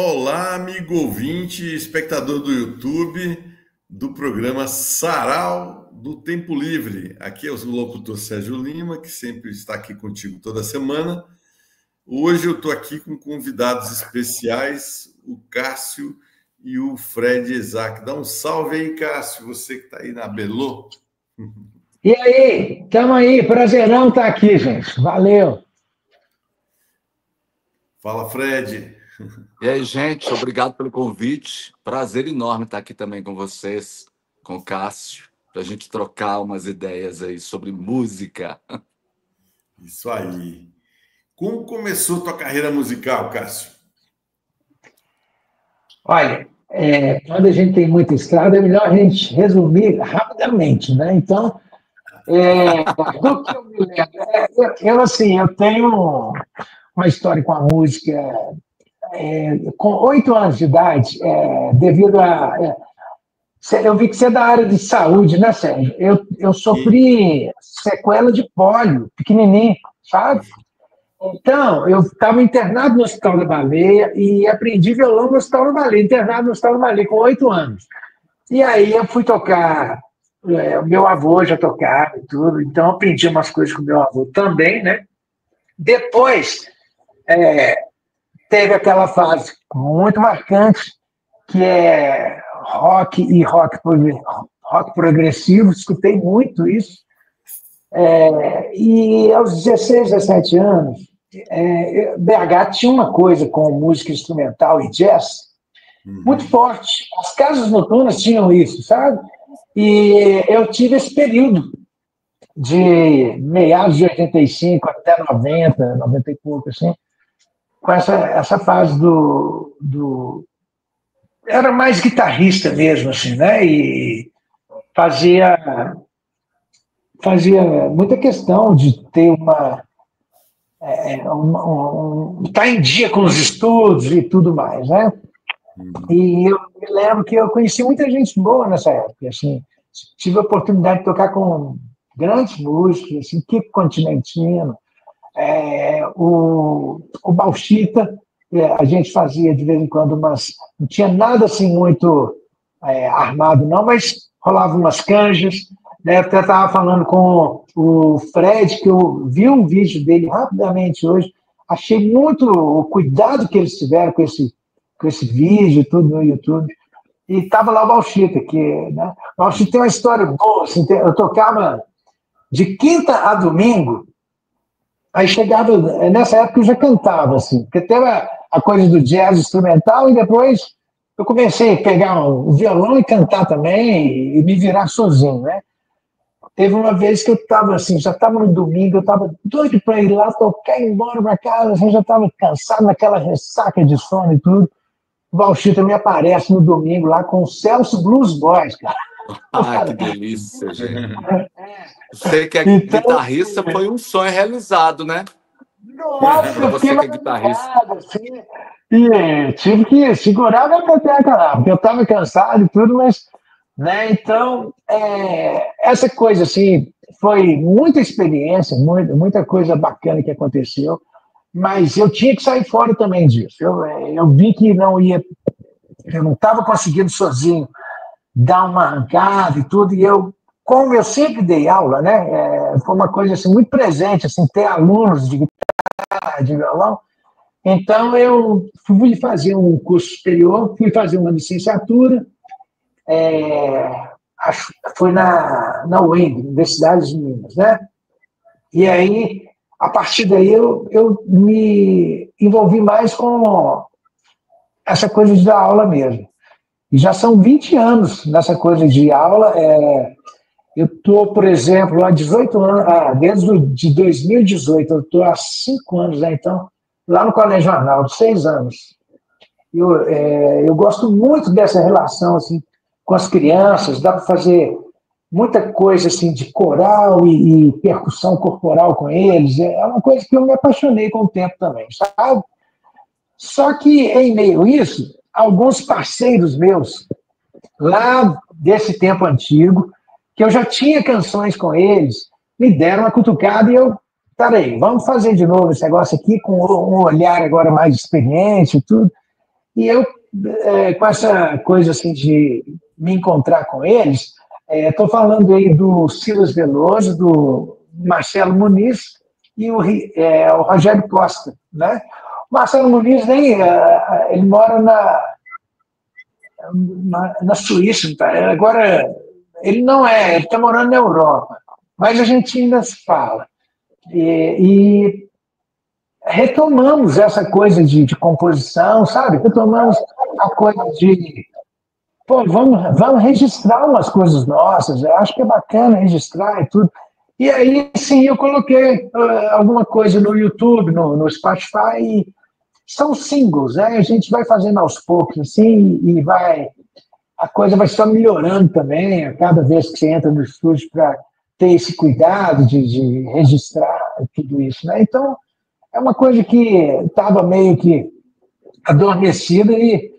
Olá, amigo ouvinte, espectador do YouTube, do programa Sarau do Tempo Livre. Aqui é o locutor Sérgio Lima, que sempre está aqui contigo toda semana. Hoje eu estou aqui com convidados especiais, o Cássio e o Fred Isaac. Dá um salve aí, Cássio, você que está aí na Belô. E aí, estamos aí, prazerão estar aqui, gente. Valeu. Fala, Fred. E aí, gente, obrigado pelo convite. Prazer enorme estar aqui também com vocês, com o Cássio, para a gente trocar umas ideias aí sobre música. Isso aí. Como começou tua carreira musical, Cássio? Olha, quando a gente tem muita estrada, é melhor a gente resumir rapidamente, né? Então, do que eu me lembro, eu tenho uma história com a música. Com 8 anos de idade, devido a... eu vi que você é da área de saúde, né, Sérgio? Eu sofri sequela de pólio, pequenininho, sabe? Então, eu estava internado no Hospital da Baleia e aprendi violão no Hospital da Baleia, internado no Hospital da Baleia com 8 anos. E aí eu fui tocar, o meu avô já tocava e tudo, então aprendi umas coisas com o meu avô também, né? Depois, teve aquela fase muito marcante, que é rock e rock progressivo, escutei muito isso. E aos 16, 17 anos, BH tinha uma coisa com música instrumental e jazz muito forte. As casas noturnas tinham isso, sabe? E eu tive esse período de meados de 85 até 90, 90 e pouco, assim, com essa fase era mais guitarrista mesmo, assim, né? E fazia muita questão de ter estar em dia com os estudos e tudo mais, né? E eu me lembro que eu conheci muita gente boa nessa época, assim, tive a oportunidade de tocar com grandes músicos, assim, Kiko Continentino, o Bauchita, a gente fazia de vez em quando não tinha nada assim muito armado não, mas rolava umas canjas, né? Eu até estava falando com o Fred, que eu vi um vídeo dele rapidamente hoje, achei muito o cuidado que eles tiveram com esse vídeo, tudo no YouTube, e estava lá o Bauchita, né? O Bauchita tem uma história boa, assim, eu tocava de quinta a domingo. Aí chegava, nessa época eu já cantava, assim, porque teve a coisa do jazz instrumental e depois eu comecei a pegar o violão e cantar também e me virar sozinho, né? Teve uma vez que eu estava assim, já estava no domingo, eu estava doido para ir lá tocar e ir embora para casa, assim, já estava cansado naquela ressaca de sono e tudo. O Bauchita me aparece no domingo lá com o Celso Blues Boys, cara. Ai, que delícia, gente. Sei que é guitarrista, foi um sonho realizado, né? Nossa, para você que é guitarrista. Assim, e tive que segurar minha peteca lá, porque eu estava cansado e tudo, mas, né, então, essa coisa, assim, foi muita experiência, muita coisa bacana que aconteceu, mas eu tinha que sair fora também disso. Eu vi que eu não estava conseguindo sozinho dar uma arrancada e tudo, e como eu sempre dei aula, né, foi uma coisa assim, muito presente, assim, ter alunos de guitarra, de violão. Então, eu fui fazer um curso superior, fui fazer uma licenciatura, foi na UEM, Universidade de Minas, né? E aí, a partir daí, eu me envolvi mais com essa coisa de dar aula mesmo. E já são 20 anos nessa coisa de aula. Eu estou, por exemplo, há 18 anos, desde 2018, eu estou há 5 anos, né? Então, lá no Colégio Arnaldo, 6 anos. Eu gosto muito dessa relação assim, com as crianças, dá para fazer muita coisa assim, de coral e percussão corporal com eles. É uma coisa que eu me apaixonei com o tempo também, sabe? Só que, em meio a isso, alguns parceiros meus, lá desse tempo antigo, que eu já tinha canções com eles, me deram uma cutucada e peraí, vamos fazer de novo esse negócio aqui com um olhar agora mais experiente e tudo. E eu, com essa coisa assim de me encontrar com eles, estou falando aí do Silas Veloso, do Marcelo Muniz e o Rogério Costa, né? O Marcelo Muniz ele mora na Suíça, tá? Agora ele ele está morando na Europa, mas a gente ainda se fala. E retomamos essa coisa de composição, sabe? Retomamos a coisa de pô, vamos registrar umas coisas nossas, eu acho que é bacana registrar e tudo. E aí, sim, eu coloquei alguma coisa no YouTube, no Spotify, e são singles, né? A gente vai fazendo aos poucos, assim, e a coisa vai só melhorando também, a cada vez que você entra no estúdio para ter esse cuidado de registrar tudo isso, né? Então, é uma coisa que estava meio que adormecida e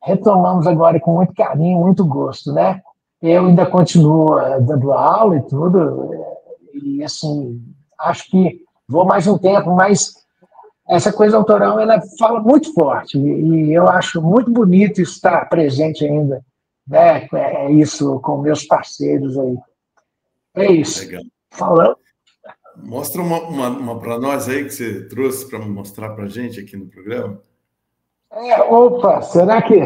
retomamos agora com muito carinho, muito gosto, né? Eu ainda continuo dando aula e tudo, e assim, acho que vou mais um tempo, mas essa coisa autoral, ela fala muito forte, e eu acho muito bonito estar presente ainda, né? É isso, com meus parceiros aí. É isso. Legal. Falando. Mostra uma para nós aí que você trouxe para mostrar para a gente aqui no programa. Opa, será que...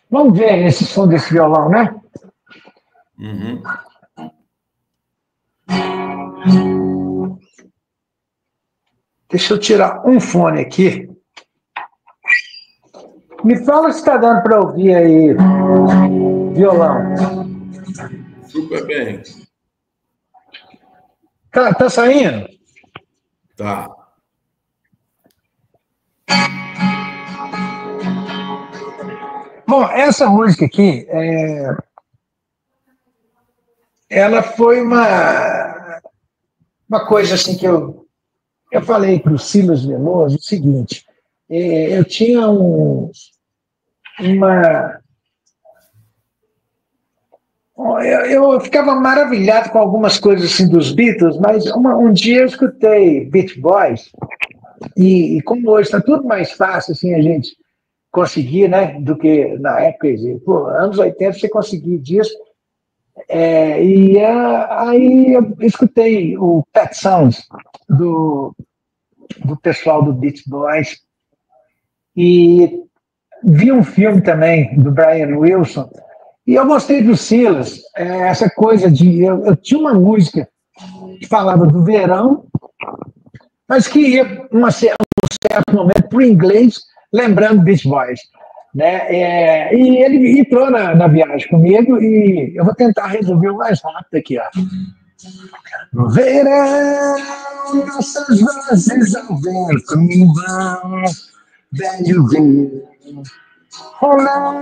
Vamos ver esse som desse violão, né? Uhum. Deixa eu tirar um fone aqui. Me fala se está dando para ouvir aí violão. Super bem. Tá saindo? Tá. Bom, essa música aqui, ela foi uma coisa assim que eu falei para o Silas Veloso o seguinte, eu tinha eu ficava maravilhado com algumas coisas assim dos Beatles, mas um dia eu escutei Beach Boys, e como hoje está tudo mais fácil assim, a gente conseguir, né, do que na época, anos 80 você conseguia disso, aí eu escutei o Pet Sounds do pessoal do Beach Boys e vi um filme também do Brian Wilson e eu gostei do Silas, essa coisa de... Eu tinha uma música que falava do verão, mas que ia um certo momento para o inglês, lembrando Beach Boys. Né? E ele entrou na viagem comigo e eu vou tentar resolver o mais rápido aqui. Ó. No verão, nossas vozes ao vento vão, velho ver. Rolar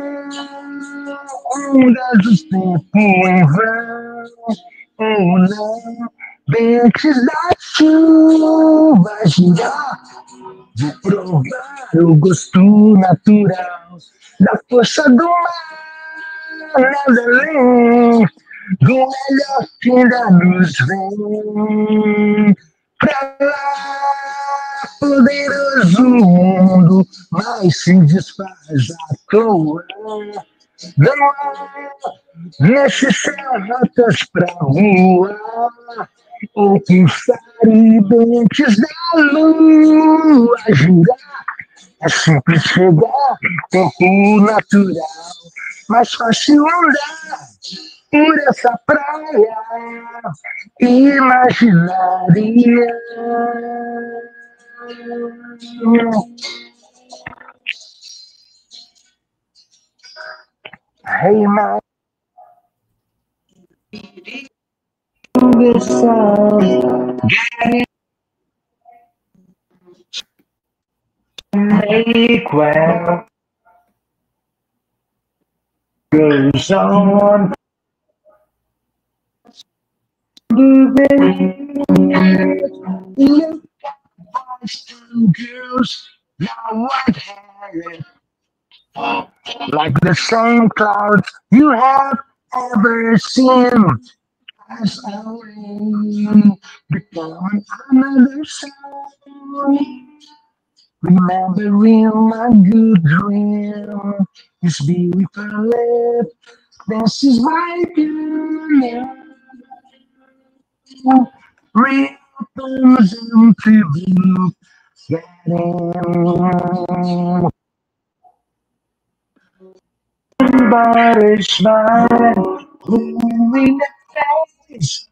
ondas do tempo em vão, ou não, bem antes da chuva girar, vou provar o gosto natural da força do mar, nada além do melhor que ainda nos vem. Pra lá, poderoso mundo, mas se desfaz à toa. Não há necessárias rotas pra voar, ou quem sabe bem antes da lua girar. É simples chegar, tempo natural, mais fácil andar por essa praia imaginaria. Hey, my make well goes on. Look boys and girls, now white hair, like the same clouds you have ever seen. As I rain become another song, Remembering my good dream, this beautiful life, this is my beauty. Real things empty blue, getting somebody smile, moving the face,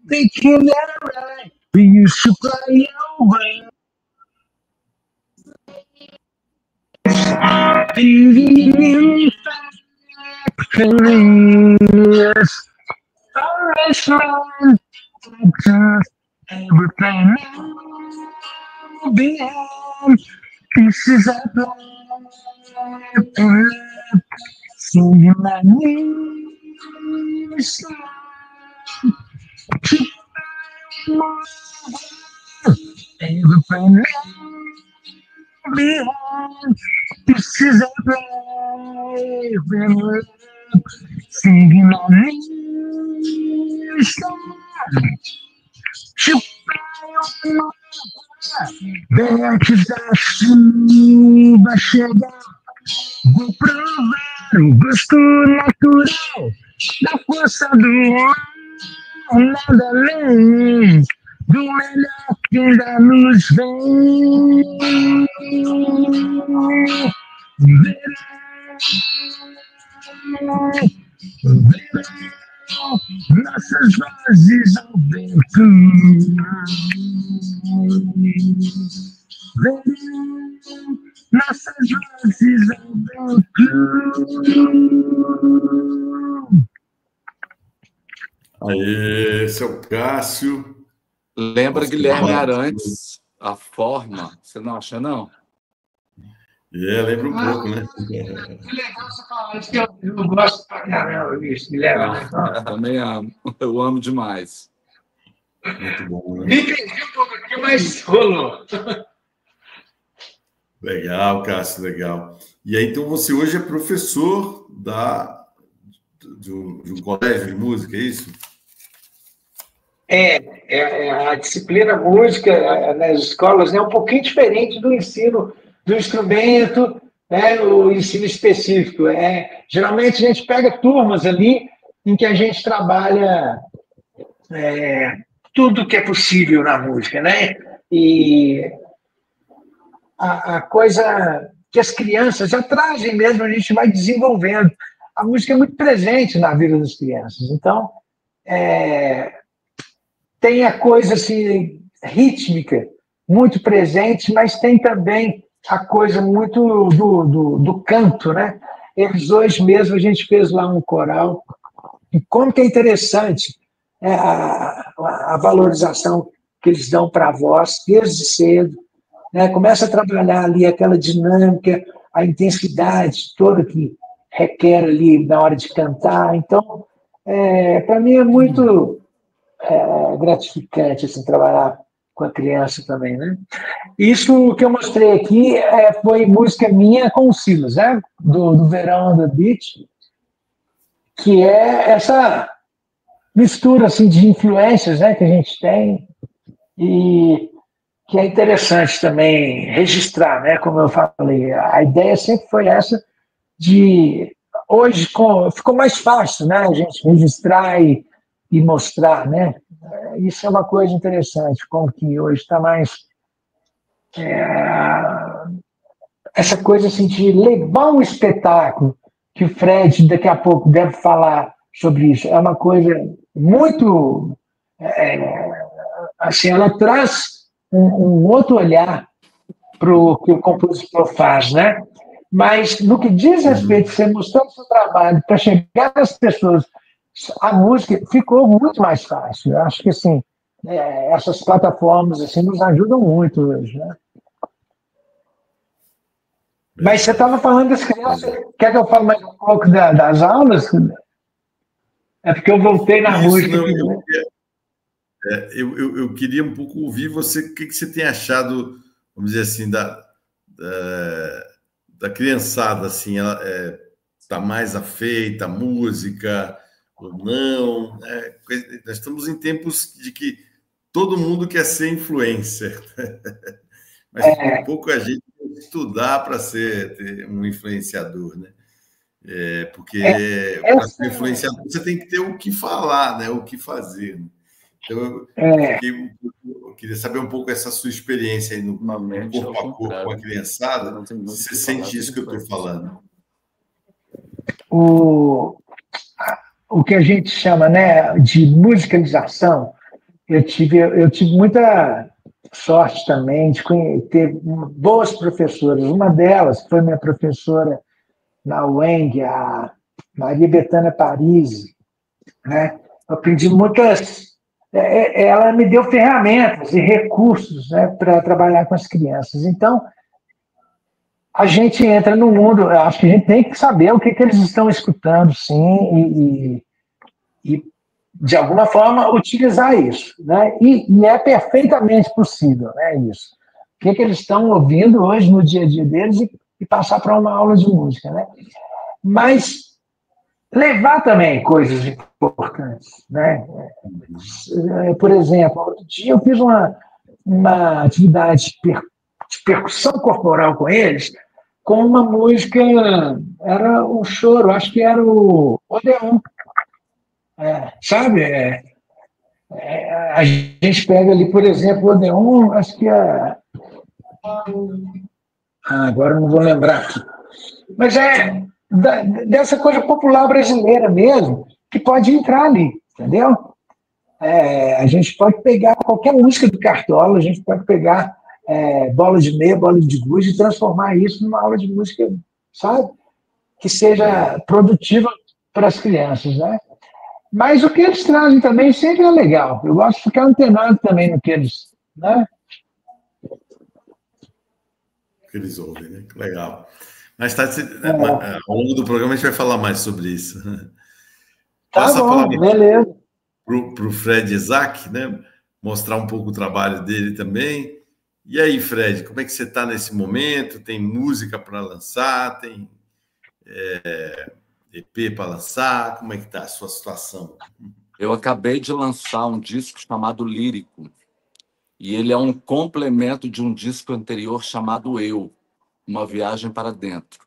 thinking that right. We used to play away. Feeling factories, forest land, just everything behind. Pieces of life and love, singing my knees. Keep everything behind. Pieces of life and love, singing my knees. Antes da chuva chegar, vou provar o gosto natural da força do mar, nada além do melhor que ainda nos vem. Verão, nossas vozes ao vento. Verão, nossas vozes ao vento. Aê, seu Cássio. Lembra Guilherme Arantes, a forma, você não acha, não? Lembra um pouco, né? Que legal você falar isso, que eu gosto pra caramba disso, Guilherme. Também amo, eu amo demais. Muito bom, né? Me perdi um pouco aqui, mas rolou. Legal, Cássio, legal. E aí, então, você hoje é professor de um colégio de música, é isso? A disciplina música nas escolas é um pouquinho diferente do ensino do instrumento, né, o ensino específico. Geralmente a gente pega turmas ali em que a gente trabalha tudo que é possível na música, né? E a coisa que as crianças já trazem mesmo, a gente vai desenvolvendo. A música é muito presente na vida das crianças. Então, tem a coisa assim, rítmica muito presente, mas tem também a coisa muito do canto, né? Eles hoje mesmo, a gente fez lá um coral, e como que é interessante a valorização que eles dão para a voz desde cedo, né? Começa a trabalhar ali aquela dinâmica, a intensidade toda que requer ali na hora de cantar. Então, para mim é muito gratificante assim, trabalhar com a criança também, né? Isso que eu mostrei aqui foi música minha com o Silas, né? Do Verão on the Beach, que é essa mistura assim, de influências, né, que a gente tem e que é interessante também registrar, né? Como eu falei, a ideia sempre foi essa de... Hoje ficou mais fácil, né? A gente registrar e mostrar, né? Isso é uma coisa interessante, como que hoje está mais essa coisa assim, de levar um espetáculo, que o Fred daqui a pouco deve falar sobre isso, é uma coisa muito assim, ela traz um outro olhar para o que o compositor faz, né? Mas no que diz respeito a você mostrar o seu trabalho para chegar às pessoas, a música ficou muito mais fácil. Eu acho que assim, essas plataformas assim, nos ajudam muito hoje, né? Mas você estava falando das crianças, quer que eu fale mais um pouco das aulas? É porque eu voltei na música. Não, eu queria um pouco ouvir você, o que você tem achado, vamos dizer assim, da criançada, assim, ela está mais afeita à música ou não? Nós estamos em tempos de que todo mundo quer ser influencer, mas pouca gente estudar para ter um influenciador, né? Porque para ser influenciador você tem que ter o que falar, né? O que fazer. Né? Então, eu queria saber um pouco essa sua experiência aí no corpo a corpo com a criançada. Se você sente isso que eu estou falando. O que a gente chama, né, de musicalização, eu tive muita sorte também de ter boas professoras. Uma delas foi minha professora na UENG, a Maria Bethânia Parisi, né? Eu aprendi muitas. Ela me deu ferramentas e recursos, né, para trabalhar com as crianças. Então, a gente entra no mundo, acho que a gente tem que saber o que eles estão escutando, sim, e de alguma forma, utilizar isso. Né? E é perfeitamente possível, né, isso. O que eles estão ouvindo hoje no dia a dia deles e passar para uma aula de música. Né? Mas levar também coisas importantes. Né? Por exemplo, outro dia eu fiz uma atividade de percussão corporal com eles, com uma música, era o choro, acho que era o Odeon. Sabe? A gente pega ali, por exemplo, o Odeon, acho que agora não vou lembrar aqui. Mas dessa coisa popular brasileira mesmo, que pode entrar ali, entendeu? A gente pode pegar qualquer música do Cartola, a gente pode pegar bola de meia, bola de gude e transformar isso numa aula de música, sabe? Que seja produtiva para as crianças, né? Mas o que eles trazem também sempre é legal. Eu gosto de ficar antenado também no que eles... Né? Que eles ouvem, né? Legal. Mais tarde, ao longo do programa, a gente vai falar mais sobre isso. Passa a palavra beleza. Para o Fred Isaac, né? Mostrar um pouco o trabalho dele também. E aí, Fred, como é que você está nesse momento? Tem música para lançar? Tem EP para lançar? Como é que está a sua situação? Eu acabei de lançar um disco chamado Lírico. E ele é um complemento de um disco anterior chamado Eu, Uma Viagem para Dentro.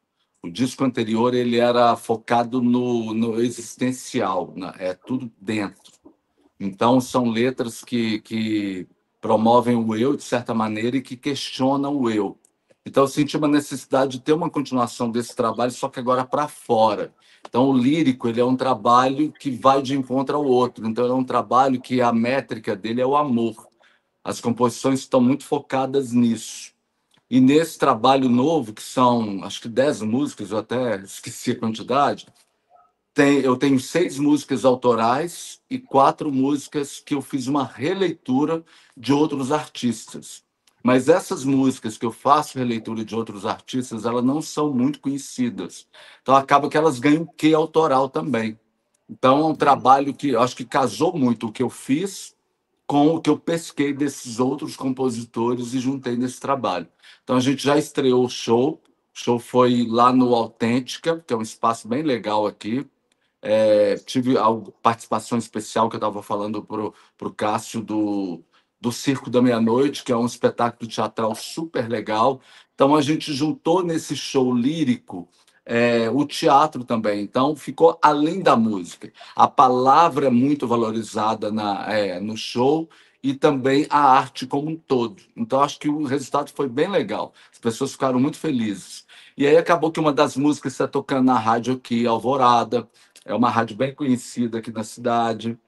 O disco anterior ele era focado no existencial, é tudo dentro. Então, são letras que promovem o eu, de certa maneira, e que questionam o eu. Então, eu senti uma necessidade de ter uma continuação desse trabalho, só que agora para fora. Então, o lírico ele é um trabalho que vai de encontro ao outro. Então, é um trabalho que a métrica dele é o amor. As composições estão muito focadas nisso. E nesse trabalho novo, que são, acho que 10 músicas, eu até esqueci a quantidade, eu tenho 6 músicas autorais e 4 músicas que eu fiz uma releitura de outros artistas. Mas essas músicas que eu faço releitura de outros artistas, elas não são muito conhecidas. Então, acaba que elas ganham quê autoral também. Então, é um trabalho que eu acho que casou muito o que eu fiz com o que eu pesquei desses outros compositores e juntei nesse trabalho. Então, a gente já estreou o show. O show foi lá no Autêntica, que é um espaço bem legal aqui. Tive a participação especial que eu estava falando para o Cássio do Circo da Meia-Noite, que é um espetáculo teatral super legal. Então, a gente juntou nesse show lírico o teatro também. Então, ficou além da música. A palavra é muito valorizada no show e também a arte como um todo. Então, acho que o resultado foi bem legal. As pessoas ficaram muito felizes. E aí acabou que uma das músicas está tocando na rádio aqui, Alvorada. É uma rádio bem conhecida aqui na cidade,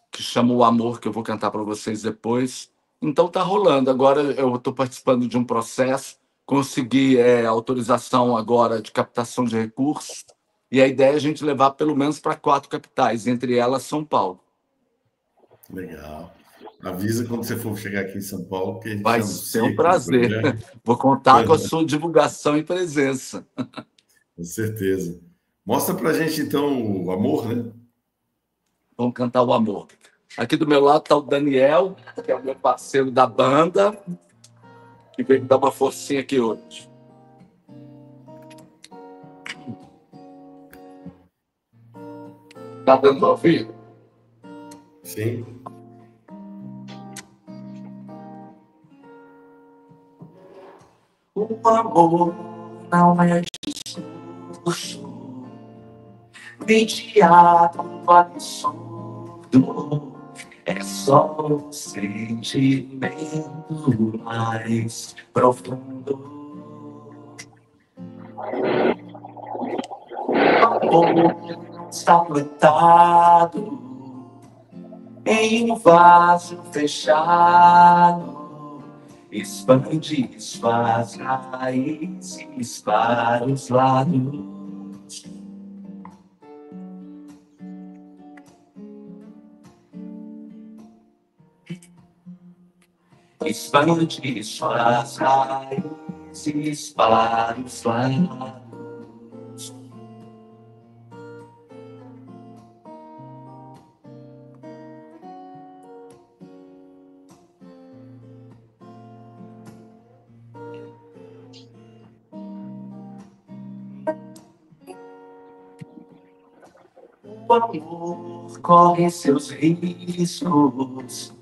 que chama O Amor, que eu vou cantar para vocês depois. Então tá rolando. Agora eu estou participando de um processo, consegui autorização agora de captação de recursos, e a ideia é a gente levar pelo menos para 4 capitais, entre elas São Paulo. Legal. Avisa quando você for chegar aqui em São Paulo, que a gente vai ser um prazer. Vou contar com a sua divulgação e presença. Com certeza. Mostra pra gente, então, o Amor, né? Vamos cantar O Amor. Aqui do meu lado está o Daniel, que é o meu parceiro da banda, que veio me dar uma forcinha aqui hoje. Tá dando para ouvir? Sim. O O amor não é discurso, nem teatro absurdo. É só um sentimento mais profundo. O amor não está plantado em um vaso fechado. Expande, desfaz raízes para os lados. Expande, desfaz raízes para os lados. O amor corre seus riscos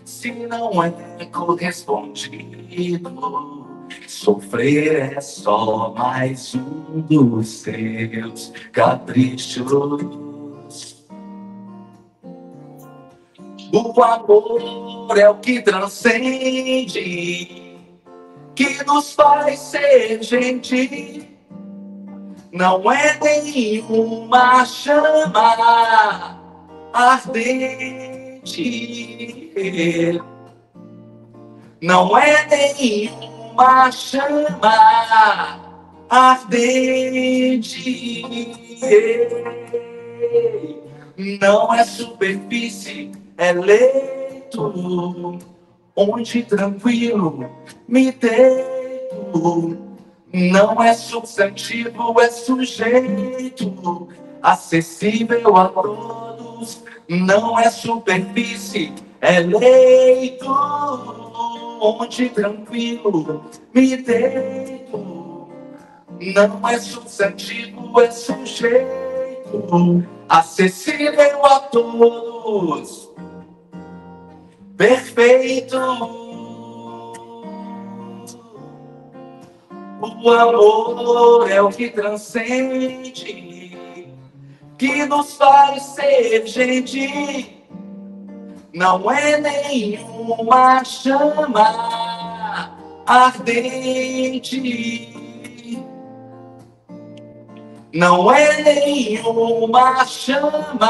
se não é correspondido. Sofrer é só mais um dos seus caprichos. O amor é o que transcende, que nos faz ser gente. Não é nenhuma chama ardente. Não é nenhuma chama ardente. Não é superfície, é leito, onde tranquilo me deito. Não é substantivo, é sujeito, acessível a todos. Não é superfície, é leito, onde tranquilo me deito. Não é substantivo, é sujeito, acessível a todos. Perfeito. O amor é o que transcende, que nos faz ser gente. Não é nenhuma chama ardente. Não é nenhuma chama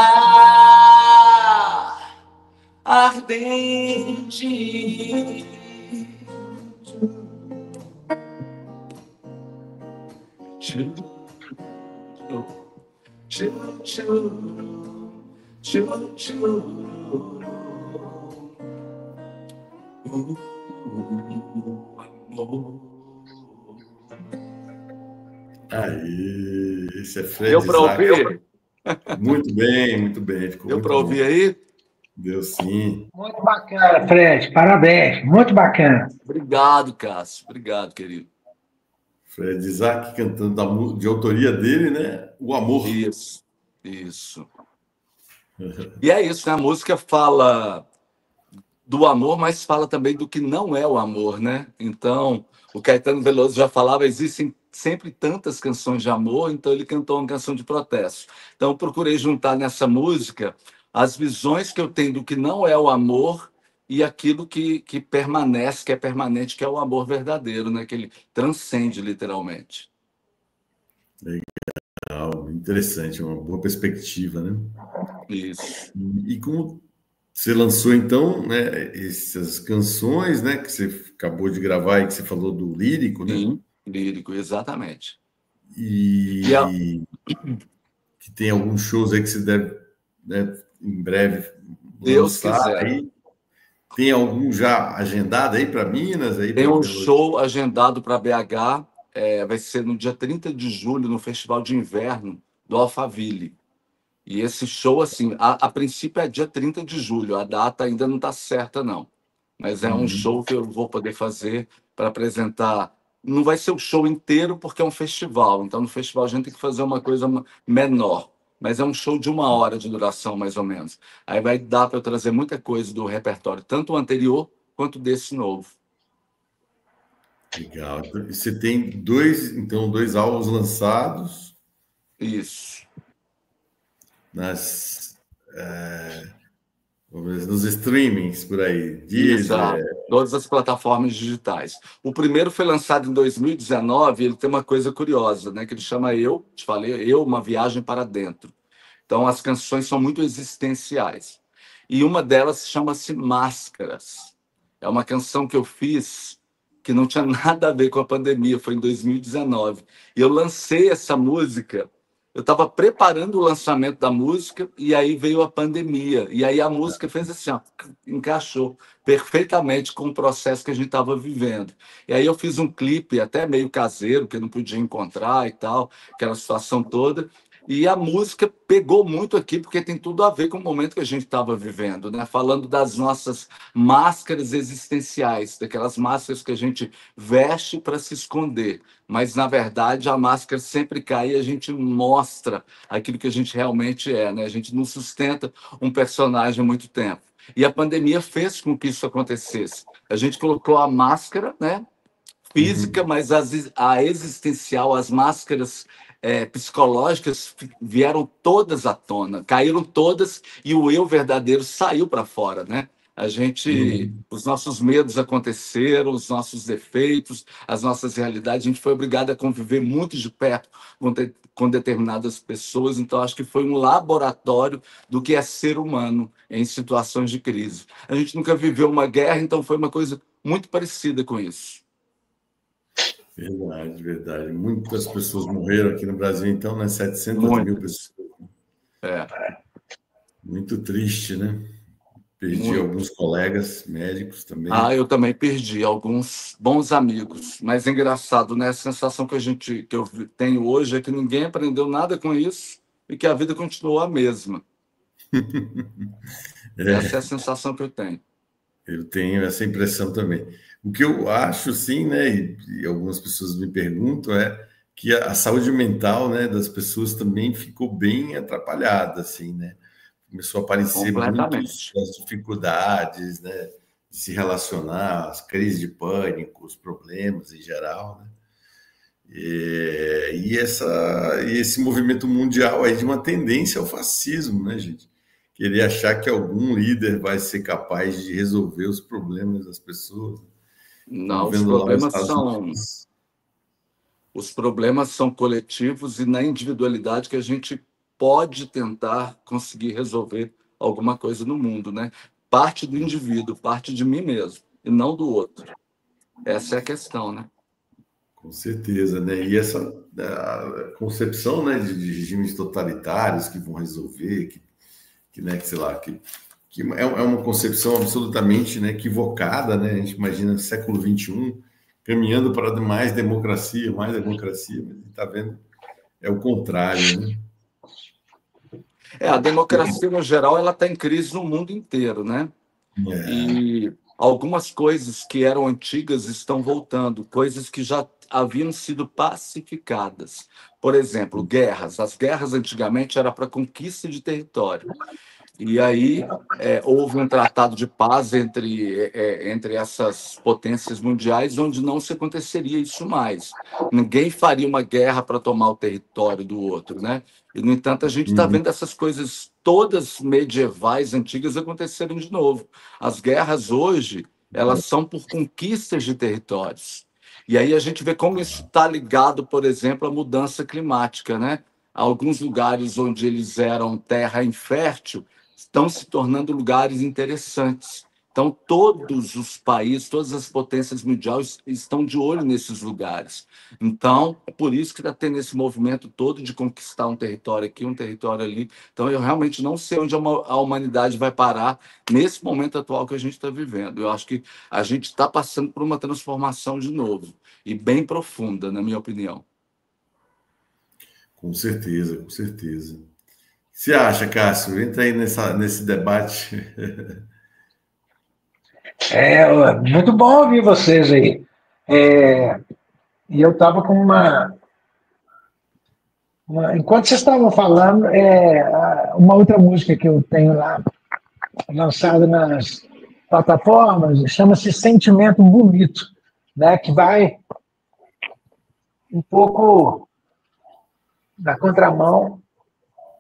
ardente. Aí, esse é Fred Deu para Isaac. ouvir? Muito bem, muito bem. Ficou Deu muito para bom. ouvir aí? Deu sim. Muito bacana, Fred. Parabéns. Muito bacana. Obrigado, Cássio. Obrigado, querido. Fred Isaac cantando de autoria dele, né? O Amor. Isso. E é isso, né? A música fala do amor, mas fala também do que não é o amor, né? Então, o Caetano Veloso já falava, existem sempre tantas canções de amor, então ele cantou uma canção de protesto. Então, eu procurei juntar nessa música as visões que eu tenho do que não é o amor e aquilo que permanece, que é permanente, que é o amor verdadeiro, né? Que ele transcende literalmente. Legal, interessante, uma boa perspectiva, né? Isso. E como você lançou, então, né, essas canções, né, que você acabou de gravar e que você falou do lírico, né? Sim, lírico, exatamente. E que tem alguns shows aí que você deve, né, em breve Deus lançar quiser. aí. Tem algum já agendado aí para Minas? Aí Tem pra um Belo show agendado para BH, vai ser no dia 30 de julho, no Festival de Inverno do Alphaville. E esse show, assim, a princípio é dia 30 de julho, a data ainda não está certa, não. Mas é um show que eu vou poder fazer para apresentar. Não vai ser o show inteiro, porque é um festival. Então, no festival, a gente tem que fazer uma coisa menor. Mas é um show de 1 hora de duração, mais ou menos. Aí vai dar para eu trazer muita coisa do repertório, tanto o anterior quanto desse novo. Legal. Então, você tem dois álbuns lançados. Isso. Nos streamings por aí, Exato. Deezer. Todas as plataformas digitais. O primeiro foi lançado em 2019, ele tem uma coisa curiosa, né? Que ele chama te falei, uma viagem para dentro. Então, as canções são muito existenciais. E uma delas chama-se Máscaras. É uma canção que eu fiz que não tinha nada a ver com a pandemia, foi em 2019. E eu lancei essa música, eu estava preparando o lançamento da música e aí veio a pandemia. E aí a música fez assim, ó, encaixou perfeitamente com o processo que a gente estava vivendo. E aí eu fiz um clipe até meio caseiro, que eu não podia encontrar e tal, aquela situação toda. E a música pegou muito aqui, porque tem tudo a ver com o momento que a gente estava vivendo, né? Falando das nossas máscaras existenciais, daquelas máscaras que a gente veste para se esconder. Mas, na verdade, a máscara sempre cai e a gente mostra aquilo que a gente realmente é, né? A gente não sustenta um personagem há muito tempo. E a pandemia fez com que isso acontecesse. A gente colocou a máscara, né? Física, mas a existencial, as máscaras psicológicas vieram todas à tona, caíram todas e o eu verdadeiro saiu para fora, né? Os nossos medos aconteceram, os nossos defeitos, as nossas realidades, a gente foi obrigado a conviver muito de perto com determinadas pessoas, então acho que foi um laboratório do que é ser humano em situações de crise. A gente nunca viveu uma guerra, então foi uma coisa muito parecida com isso. Verdade, verdade. Muitas pessoas morreram aqui no Brasil, então, né? 700 mil pessoas. Muito triste, né? Perdi alguns colegas médicos também. Eu também perdi alguns bons amigos. Mas é engraçado, né? A sensação que eu tenho hoje é que ninguém aprendeu nada com isso e que a vida continuou a mesma. Essa é a sensação que eu tenho. Eu tenho essa impressão também. O que eu acho, sim, né, e algumas pessoas me perguntam, é que a saúde mental, né, das pessoas também ficou bem atrapalhada, assim, né? Começou a aparecer muitas dificuldades, né, de se relacionar, as crises de pânico, os problemas em geral, né? E esse movimento mundial aí de uma tendência ao fascismo, né, gente? Querer achar que algum líder vai ser capaz de resolver os problemas das pessoas. Não, os problemas são coletivos e na individualidade que a gente pode tentar conseguir resolver alguma coisa no mundo, né? Parte do indivíduo, parte de mim mesmo, e não do outro. Essa é a questão, né? Com certeza, né? E essa concepção, né, de regimes totalitários que vão resolver, né, que sei lá, que é uma concepção absolutamente, né, equivocada, né? A gente imagina século XXI caminhando para mais democracia, mas a gente está vendo é o contrário, né? A democracia, no geral, ela está em crise no mundo inteiro, né? E algumas coisas que eram antigas estão voltando, coisas que já haviam sido pacificadas. Por exemplo, guerras. As guerras antigamente eram para conquista de território. E aí houve um tratado de paz entre essas potências mundiais, onde não se aconteceria isso mais. Ninguém faria uma guerra para tomar o território do outro, né? E, no entanto, a gente está vendo essas coisas todas medievais, antigas, acontecerem de novo. As guerras hoje, elas são por conquistas de territórios. E aí a gente vê como isso está ligado, por exemplo, à mudança climática, né? Alguns lugares onde eles eram terra infértil estão se tornando lugares interessantes. Então, todos os países, todas as potências mundiais estão de olho nesses lugares. Então, é por isso que está tendo esse movimento todo de conquistar um território aqui, um território ali. Então, eu realmente não sei onde a humanidade vai parar nesse momento atual que a gente está vivendo. Eu acho que a gente está passando por uma transformação de novo, e bem profunda, na minha opinião. Com certeza, com certeza. O que você acha, Cássio? Entra aí nesse debate. Muito bom ouvir vocês aí. E eu estava com enquanto vocês estavam falando, uma outra música que eu tenho lá, lançada nas plataformas, chama-se Sentimento Bonito. né, que vai um pouco na contramão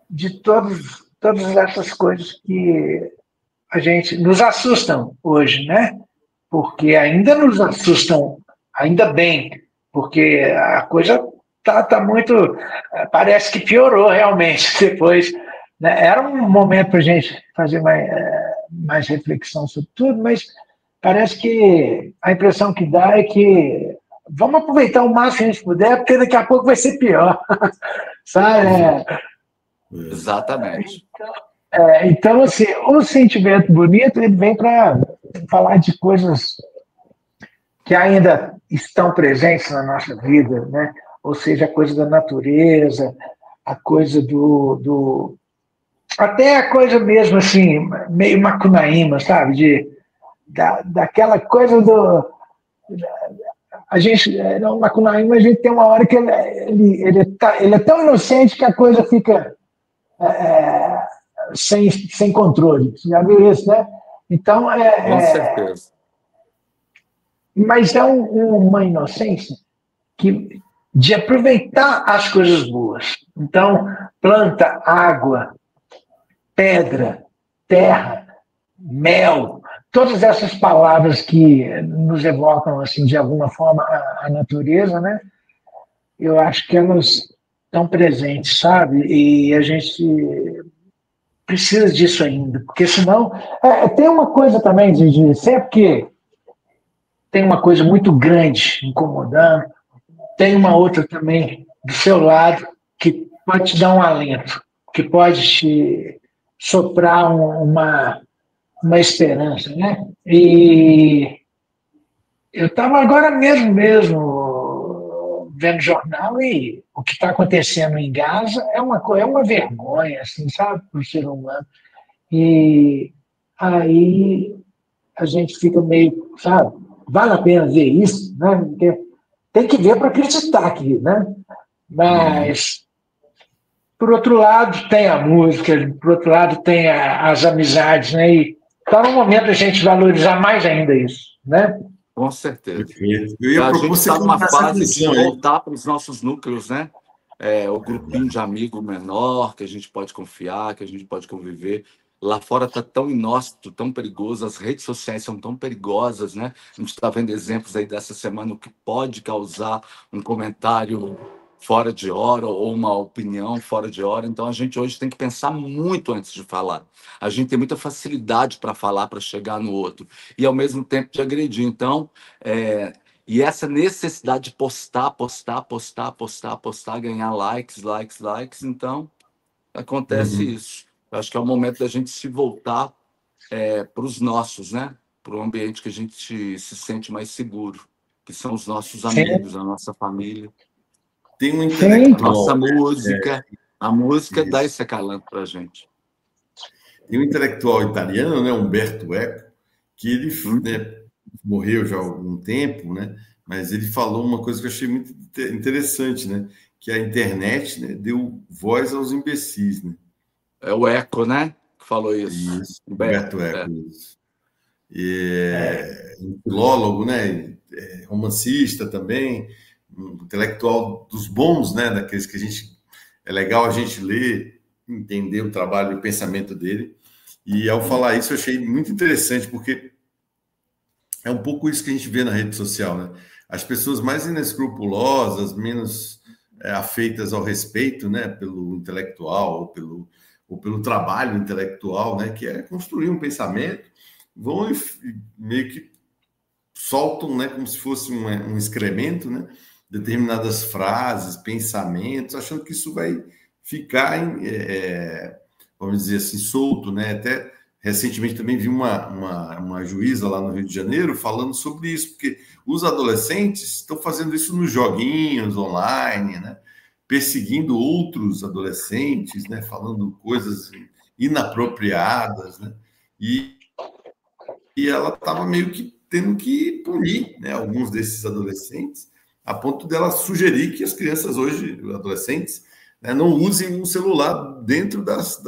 de todas essas coisas que a gente nos assustam hoje, né? Porque ainda nos assustam, ainda bem, porque a coisa tá muito, parece que piorou realmente depois, né? Era um momento para a gente fazer mais reflexão sobre tudo, mas parece que a impressão que dá é que vamos aproveitar o máximo que a gente puder, porque daqui a pouco vai ser pior, sabe? Exatamente. Então, assim, o sentimento bonito ele vem para falar de coisas que ainda estão presentes na nossa vida, né? Ou seja, a coisa da natureza, a coisa até a coisa mesmo assim, meio macunaíma, sabe? Daquela coisa do. A gente, no macunaíma, a gente tem uma hora que ele é tão inocente que a coisa fica sem controle. Você já viu isso, né? Então, Com certeza. Mas é uma inocência de aproveitar as coisas boas. Então, planta, água, pedra, terra, mel, todas essas palavras que nos evocam, assim, de alguma forma, a natureza, né? Eu acho que elas estão presentes, sabe? E a gente precisa disso ainda, porque senão... tem uma coisa também de sempre que tem uma coisa muito grande incomodando, tem uma outra também do seu lado que pode te dar um alento, que pode te soprar uma esperança, né? E eu estava agora mesmo vendo jornal e o que está acontecendo em Gaza é uma vergonha, assim, sabe, para o ser humano. E aí a gente fica meio, sabe, vale a pena ver isso, né? Porque tem que ver para acreditar aqui, né? Mas, por outro lado, tem a música, por outro lado, tem as amizades, né? E está no momento a gente valorizar mais ainda isso, né? Com certeza. A gente está numa fase de voltar para os nossos núcleos, né? O grupinho de amigo menor, que a gente pode confiar, que a gente pode conviver. Lá fora está tão inóspito, tão perigoso, as redes sociais são tão perigosas, né? A gente está vendo exemplos aí dessa semana, o que pode causar um comentário fora de hora ou uma opinião fora de hora. Então, a gente hoje tem que pensar muito antes de falar. A gente tem muita facilidade para falar, para chegar no outro, e ao mesmo tempo de agredir. Então, e essa necessidade de postar, ganhar likes, então, acontece isso. Eu acho que é o momento da gente se voltar para os nossos, né? Para o ambiente que a gente se sente mais seguro, que são os nossos amigos, a nossa família. Tem um intelectual. A nossa música. A música dá esse acalanto para a gente. Tem um intelectual italiano, né, Umberto Eco, que ele morreu já há algum tempo, né? Mas ele falou uma coisa que eu achei muito interessante, né? Que a internet, né, deu voz aos imbecis, né? É o Eco, né? Que falou isso. Isso, Humberto Eco. Isso. Um filólogo, né? Romancista também, um intelectual dos bons, né? Daqueles que é legal a gente ler, entender o trabalho e o pensamento dele. E ao falar isso, eu achei muito interessante, porque é um pouco isso que a gente vê na rede social, né? As pessoas mais inescrupulosas, menos afeitas ao respeito, né? Pelo intelectual, ou pelo trabalho intelectual, né, que é construir um pensamento, vão meio que soltam, né, como se fosse um excremento, né, determinadas frases, pensamentos, achando que isso vai ficar, vamos dizer assim, solto, né? Até recentemente também vi uma juíza lá no Rio de Janeiro falando sobre isso, porque os adolescentes estão fazendo isso nos joguinhos online, né? Perseguindo outros adolescentes, né, falando coisas inapropriadas, né, e ela estava meio que tendo que punir, né, alguns desses adolescentes, a ponto dela sugerir que as crianças hoje, adolescentes, né, não usem um celular dentro das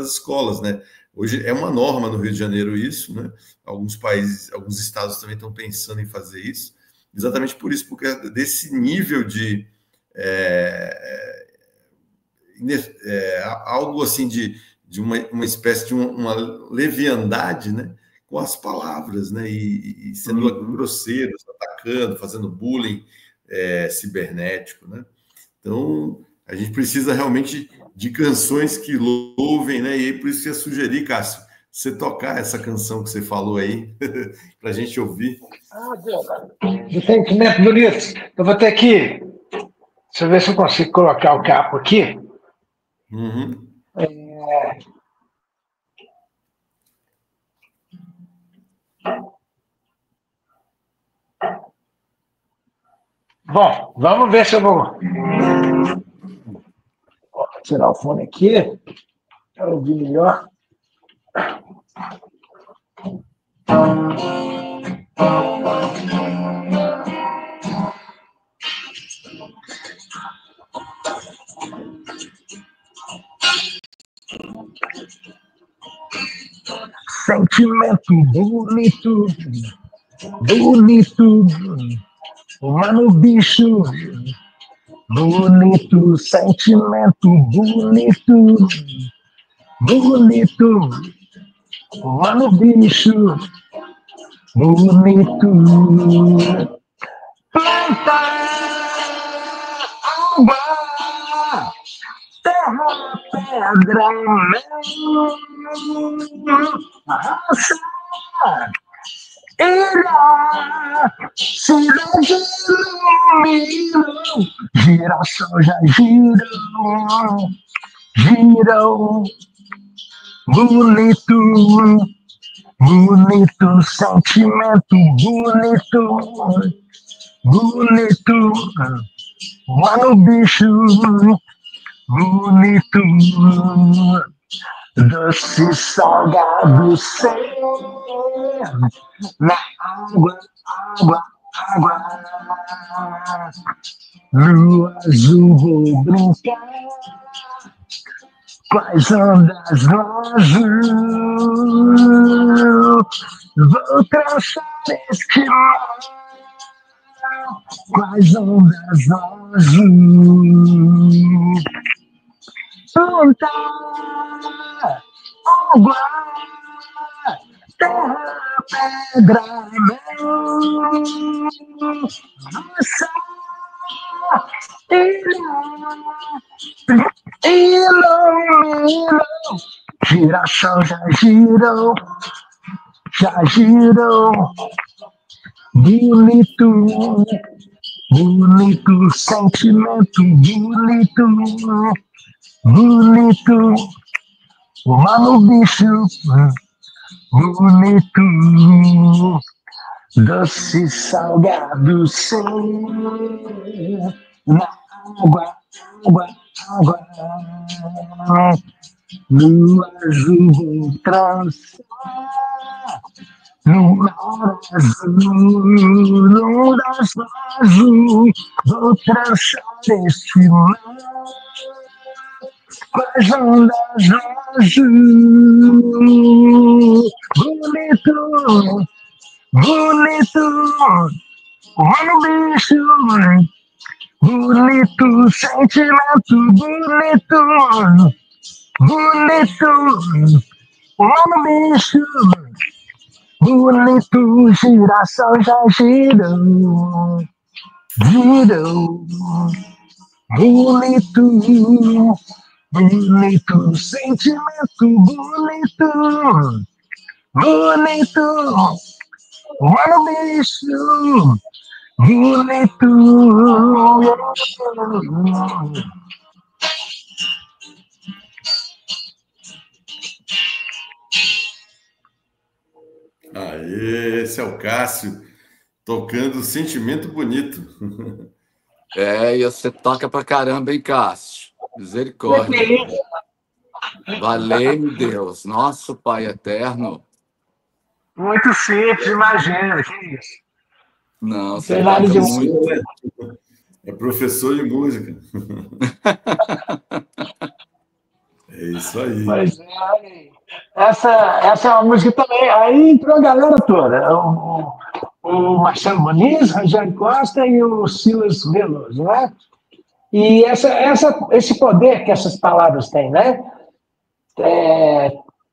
escolas, né. Hoje é uma norma no Rio de Janeiro isso, né, alguns países, alguns estados também estão pensando em fazer isso, exatamente por isso, porque desse nível de algo assim de uma espécie de uma leviandade, né, com as palavras, né, e sendo grosseiros, atacando, fazendo bullying cibernético, né? Então, a gente precisa realmente de canções que louvem, né? E aí, por isso que eu sugeri, Cássio, você tocar essa canção que você falou aí, para a gente ouvir. De sentimento bonito. Eu vou ter que... Deixa eu ver se eu consigo colocar o capo aqui. Uhum. Bom, vamos ver se eu vou tirar o fone aqui para ouvir melhor. Sentimento bonito, bonito, mano bicho, bonito, sentimento bonito, bonito, mano bicho, bonito, planta, água, terra, pedra, raça, ilha, cidade iluminam, giração já giram, giram, bonito, bonito, sentimento bonito, bonito, mano bicho, bonito, doce salgado ser, na água, água, água, no azul vou brincar, quais ondas no azul, vou traçar este mar, quais ondas no azul, planta, água, terra, pedra, roça, iluminam, giração já girou, bonito, bonito, sentimento bonito, bonito, mano bicho, bonito, doce salgado ser, na água, água, água, no azul vou trançar, no mar azul, no azul, vou trançar este mar, quais ondas azul, bonito, bonito, mano bicho, bonito, sentimento bonito, bonito, mano bicho, bonito, giração já girou, girou, bonito, bonito, sentimento bonito, bonito, mano bicho, bonito. Aê, esse é o Cássio tocando Sentimento Bonito. E você toca pra caramba, hein, Cássio? Misericórdia. Valeu, Deus, nosso Pai eterno. Muito simples, imagina, que isso. Não, você toca muito. É professor de música. É isso aí. Pois é, essa é uma música também. Aí entrou a galera toda. O Marcelo Muniz, Rogério Costa e o Silas Veloso, né? E esse poder que essas palavras têm, né?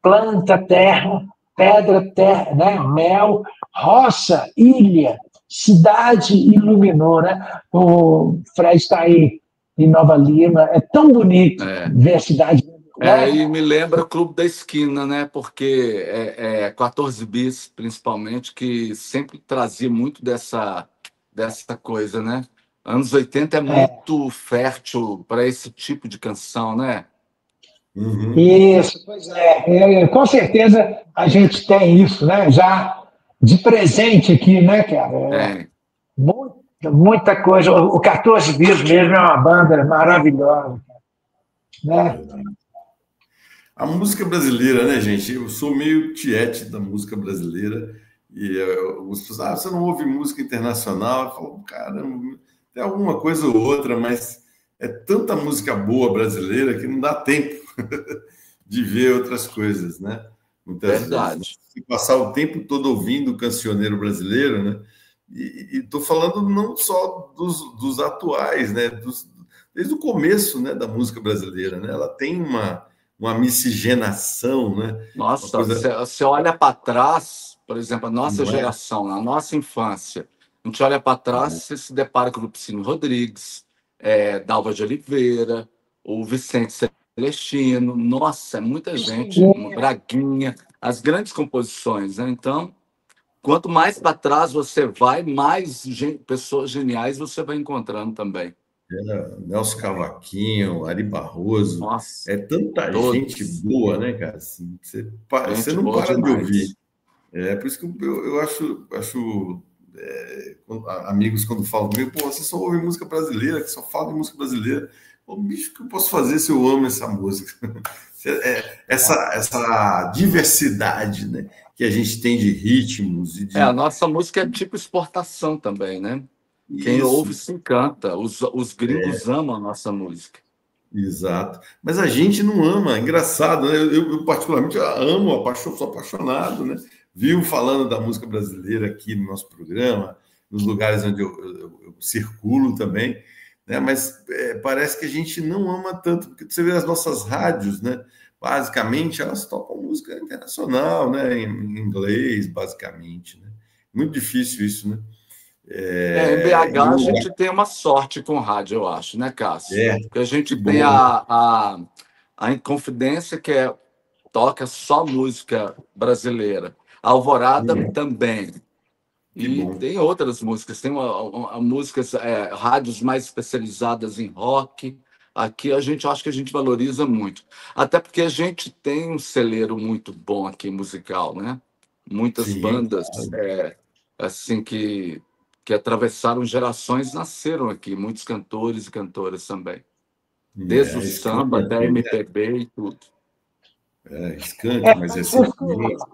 Planta, terra, pedra, terra, né? Mel, roça, ilha, cidade iluminou, né? O Fred está aí em Nova Lima, é tão bonito ver a cidade. E me lembra Clube da Esquina, né? Porque 14 bis, principalmente, que sempre trazia muito dessa coisa, né? Anos 80 é muito fértil para esse tipo de canção, né? Uhum. Isso, pois é. Com certeza a gente tem isso, né? Já de presente aqui, né, cara? Muita coisa. O 14 bis mesmo é uma banda maravilhosa, né? A música brasileira, né, gente? Eu sou meio tiete da música brasileira e algumas pessoas, você não ouve música internacional? Eu falo, caramba, tem alguma coisa ou outra, mas é tanta música boa brasileira que não dá tempo de ver outras coisas, né? Muitas vezes, se passar o tempo todo ouvindo o cancioneiro brasileiro, né? E estou falando não só dos atuais, né? Desde o começo, né, da música brasileira, né? Ela tem uma miscigenação, né? Nossa, você olha para trás, por exemplo, a nossa geração, a nossa infância, a gente olha para trás, você se depara com o Lupicínio Rodrigues, Dalva de Oliveira, o Vicente Celestino, nossa, é muita gente, Braguinha, as grandes composições, né? Então, quanto mais para trás você vai, mais pessoas geniais você vai encontrando também. Nelson Cavaquinho, Ari Barroso, nossa, tanta gente boa, né, cara? Assim, você não para de ouvir. Por isso que eu acho amigos quando falam comigo, pô, você só ouve música brasileira, que só fala de música brasileira. O bicho, que eu posso fazer se eu amo essa música? Essa diversidade, né, que a gente tem de ritmos. A nossa música é tipo exportação também, né? Quem ouve se encanta. Os gringos amam a nossa música. Exato. Mas a gente não ama. É engraçado, né? Eu particularmente amo, sou apaixonado, né? Viu falando da música brasileira aqui no nosso programa, nos lugares onde eu circulo também, né? Mas parece que a gente não ama tanto, porque você vê as nossas rádios, né? Basicamente, elas tocam música internacional, né? Em inglês, basicamente, né? Muito difícil isso, né? Em BH a gente tem uma sorte com rádio, eu acho, né, Cássio? Porque a gente tem a Inconfidência, que toca só música brasileira. A Alvorada também. E tem outras músicas, tem músicas, rádios mais especializadas em rock. Aqui acho que a gente valoriza muito. Até porque a gente tem um celeiro muito bom aqui musical, né? Muitas bandas assim que atravessaram gerações nasceram aqui, muitos cantores e cantoras também. Desde o samba até a MPB e tudo. Skank, mas recentemente.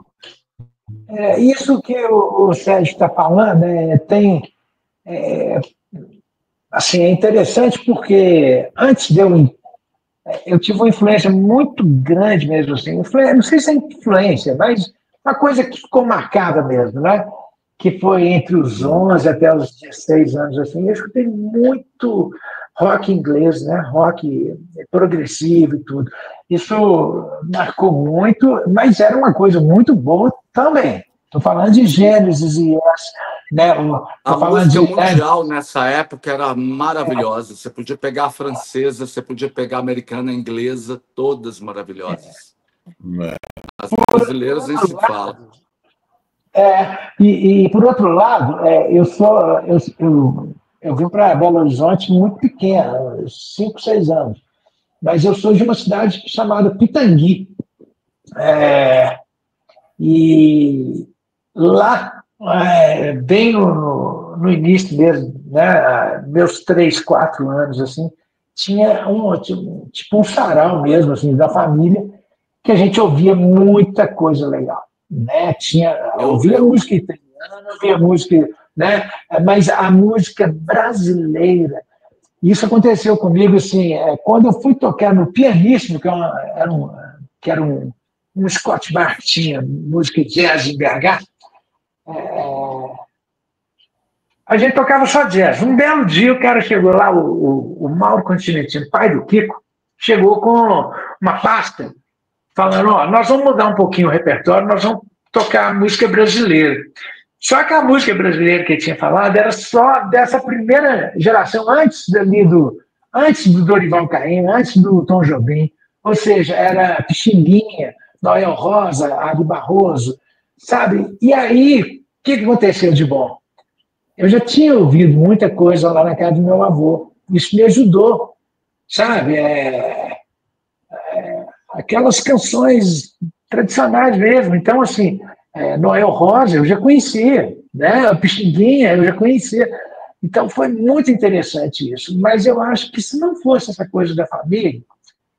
Isso que o Sérgio está falando assim, é interessante porque antes de eu tive uma influência muito grande mesmo, assim, não sei se é influência, mas uma coisa que ficou marcada mesmo, né? Que foi entre os 11 até os 16 anos, assim, eu escutei muito rock inglês, né? Rock progressivo e tudo. Isso marcou muito, mas era uma coisa muito boa também. Estou falando de Gênesis e né? A música mundial nessa época era maravilhosa. Você podia pegar a francesa, você podia pegar a americana, a inglesa, todas maravilhosas. As brasileiras nem se fala. E por outro lado, eu vim para Belo Horizonte muito pequeno, 5, 6 anos. Mas eu sou de uma cidade chamada Pitangui. E lá, bem no início mesmo, né, meus 3, 4 anos, assim, tinha tipo um sarau mesmo, assim, da família, que a gente ouvia muita coisa legal. Né? Ouvia música italiana, ouvia música, né? Mas a música brasileira, isso aconteceu comigo assim, quando eu fui tocar no Pianíssimo, que era um Scott Martin, música jazz em BH, A gente tocava só jazz. Um belo dia o cara chegou lá, o Mauro Continentino, pai do Kiko, chegou com uma pasta falando, ó, nós vamos mudar um pouquinho o repertório, nós vamos tocar música brasileira. Só que a música brasileira que ele tinha falado era só dessa primeira geração, antes do Dorival Caymmi, antes do Tom Jobim. Ou seja, era Pixinguinha, Noel Rosa, Ari Barroso, sabe? E aí, o que aconteceu de bom? Eu já tinha ouvido muita coisa lá na casa do meu avô. Isso me ajudou, sabe? Aquelas canções tradicionais mesmo. Então, assim, Noel Rosa eu já conhecia, né? A Pixinguinha eu já conhecia. Então, foi muito interessante isso. Mas eu acho que se não fosse essa coisa da família,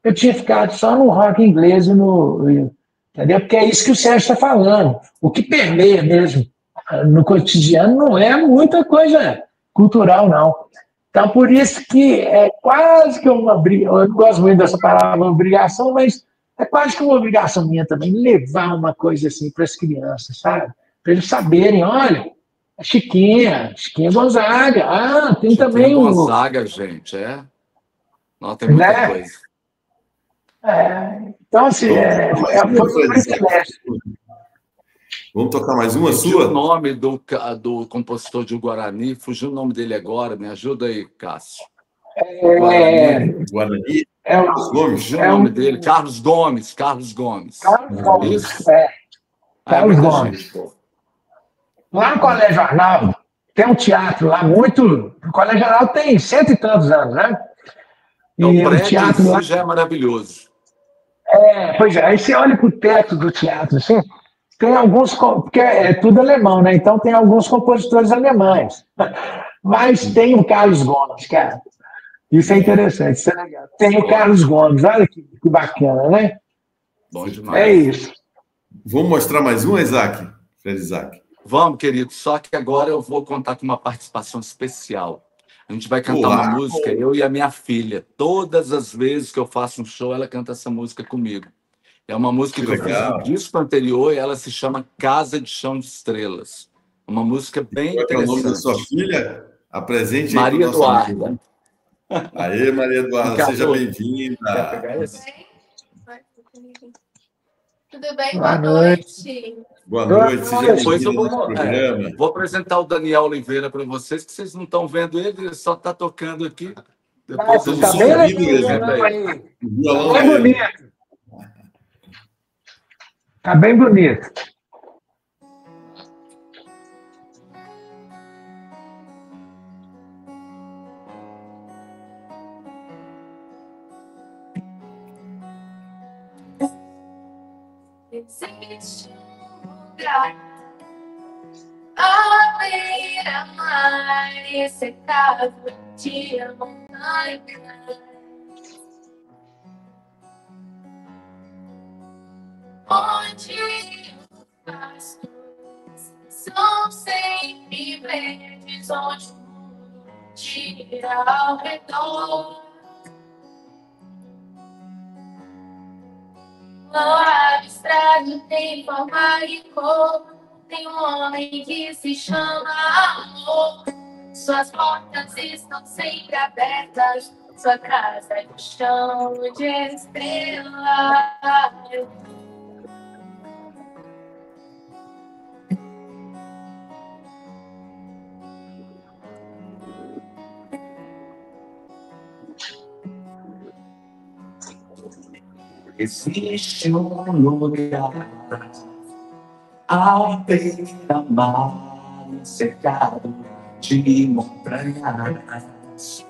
eu tinha ficado só no rock inglês e entendeu? Porque é isso que o Sérgio está falando. O que permeia mesmo no cotidiano não é muita coisa cultural, não. Então, por isso que é quase que uma obrigação, eu não gosto muito dessa palavra obrigação, mas é quase que uma obrigação minha também levar uma coisa assim para as crianças, sabe? Para eles saberem, olha, a Chiquinha Gonzaga, tem Chiquinha também Gonzaga, gente, Não, tem muita né? coisa. Então, assim, foi um privilégio. Vamos tocar mais uma Fugiu sua? O nome do compositor de Guarani, fugiu o nome dele agora, me ajuda aí, Cássio. Guarani? Fugiu o nome dele, Carlos Gomes. Carlos Gomes. Carlos Gomes. Lá no Colégio Arnaldo, tem um teatro lá muito... O Colégio Arnaldo tem 100 e tantos anos, né? E o prédio teatro lá já é maravilhoso. Pois é, aí você olha para o teto do teatro, assim, tem alguns, porque é tudo alemão, né? Então tem alguns compositores alemães. Mas tem o Carlos Gomes, cara. Isso é interessante, isso é legal. Tem o Carlos Gomes, olha que bacana, né? Bom demais. É isso. Vamos mostrar mais um, Isaac? Isaac. Vamos, querido. Só que agora eu vou contar com uma participação especial. A gente vai cantar uma música, eu e a minha filha. Todas as vezes que eu faço um show, ela canta essa música comigo. É uma música que eu fiz no disco anterior e ela se chama Casa de Chão de Estrelas. Uma música bem interessante. Qual é o nome da sua filha? Apresente aí Maria Eduarda. Aê, Maria Eduarda, seja bem-vinda. Tudo bem? Boa noite. Boa noite, seja Depois eu bem-vinda. vou apresentar o Daniel Oliveira para vocês, que vocês não estão vendo ele, ele só está tocando aqui. Depois eu está bem bonito. Está bem bonito. Existe um lugar à beira-mar e cercado de montanhas, onde os pastos são sempre verdes, onde o mundo gira ao redor. O abstrato tem forma e cor, tem um homem que se chama amor. Suas portas estão sempre abertas, sua casa é de chão de estrelas. Existe um lugar à beira-mar, cercado de montanhas,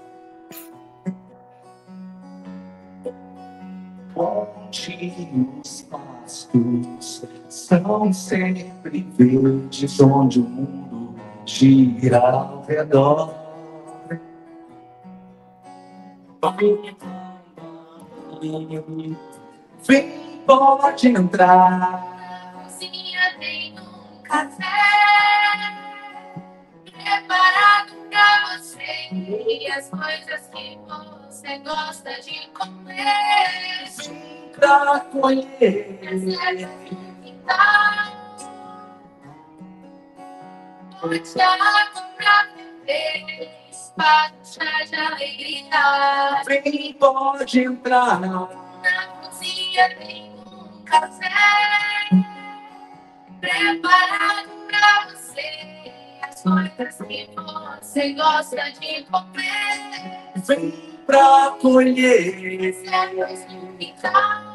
onde os pastos são sempre verdes, onde o mundo gira ao redor. Vem, pode entrar. Na cozinha tem um café preparado pra você e as coisas que você gosta de comer. Vem pra colher. Pode água pra beber. vez, para um chá de alegria. Vem, pode entrar. Na cozinha tem um café preparado pra você. As coisas que você gosta de comer. Vem pra colher. Certos no quintal.